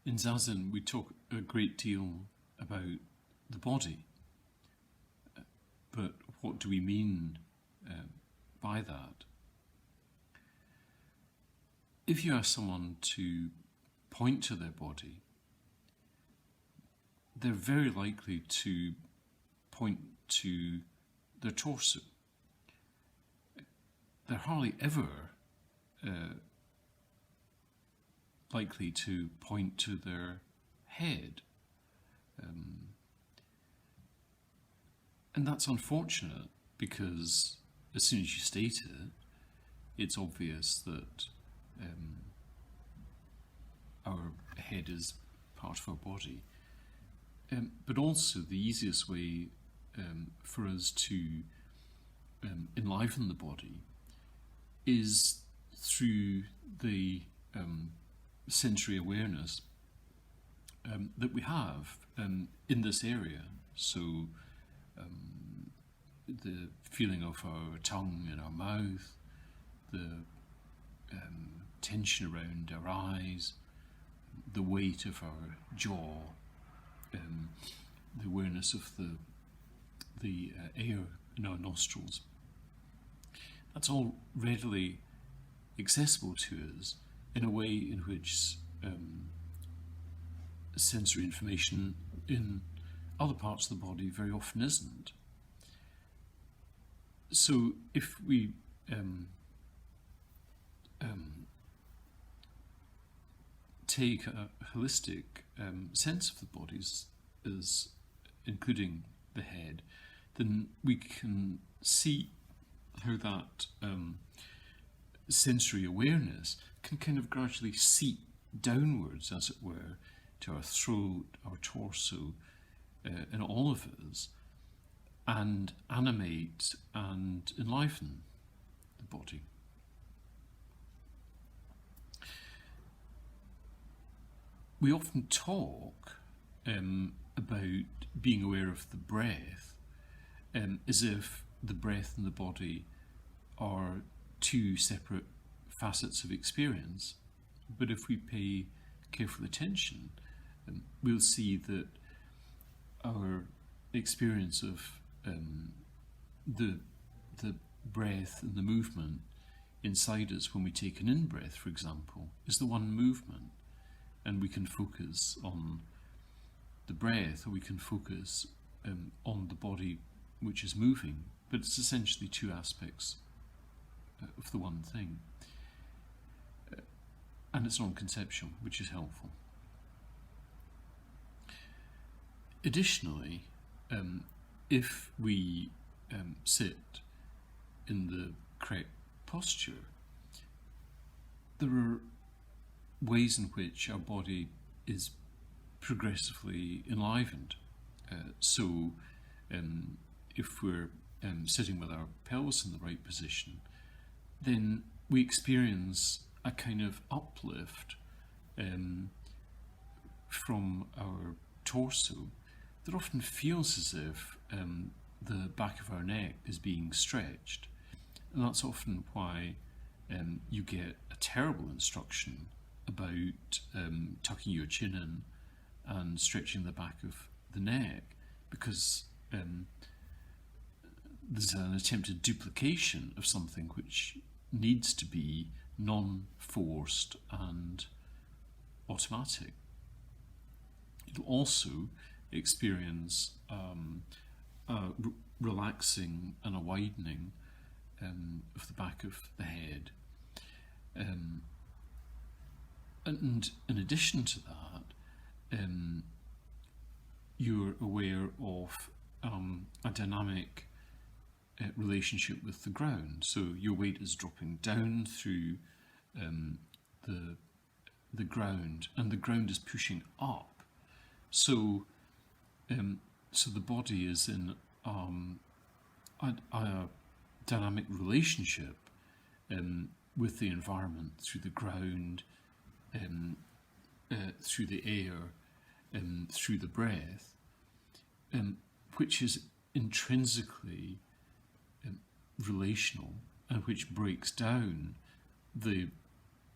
In zazen, we talk a great deal about the body, but what do we mean by that? If you ask someone to point to their body, they're very likely to point to their torso. They're hardly ever likely to point to their head. And that's unfortunate because as soon as you state it, it's obvious that our head is part of our body. But also the easiest way for us to enliven the body is through the sensory awareness that we have in this area. So the feeling of our tongue in our mouth, the tension around our eyes, the weight of our jaw, the awareness of the air in our nostrils. That's all readily accessible to us in a way in which sensory information in other parts of the body very often isn't. So if we take a holistic sense of the bodies as including the head, then we can see how that sensory awareness can kind of gradually seep downwards, as it were, to our throat, our torso, and all of us, and animate and enliven the body. We often talk about being aware of the breath as if the breath and the body are two separate facets of experience. But if we pay careful attention, we'll see that our experience of the breath and the movement inside us when we take an in-breath, for example, is the one movement. And we can focus on the breath, or we can focus on the body which is moving, but it's essentially two aspects of the one thing. And it's non-conceptual, which is helpful. Additionally, if we sit in the correct posture, there are ways in which our body is progressively enlivened. So if we're sitting with our pelvis in the right position, then we experience a kind of uplift from our torso that often feels as if the back of our neck is being stretched. And that's often why you get a terrible instruction about tucking your chin in and stretching the back of the neck, because there's an attempted duplication of something which needs to be non-forced and automatic. It'll also experience a relaxing and a widening of the back of the head. And in addition to that, you're aware of a dynamic relationship with the ground. So your weight is dropping down through the ground, and the ground is pushing up. So the body is in a dynamic relationship with the environment through the ground, through the air, through the breath, which is intrinsically relational and which breaks down the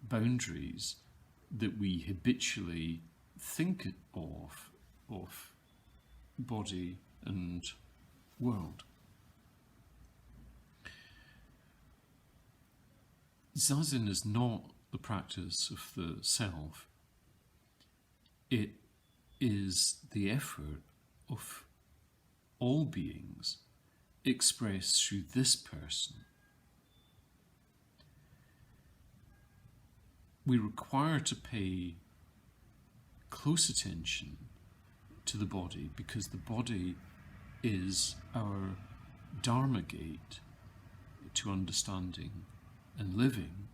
boundaries that we habitually think of body and world. Zazen is not the practice of the self. It is the effort of all beings expressed through this person. We require to pay close attention to the body because the body is our Dharma gate to understanding and living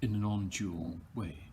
in a non-dual way.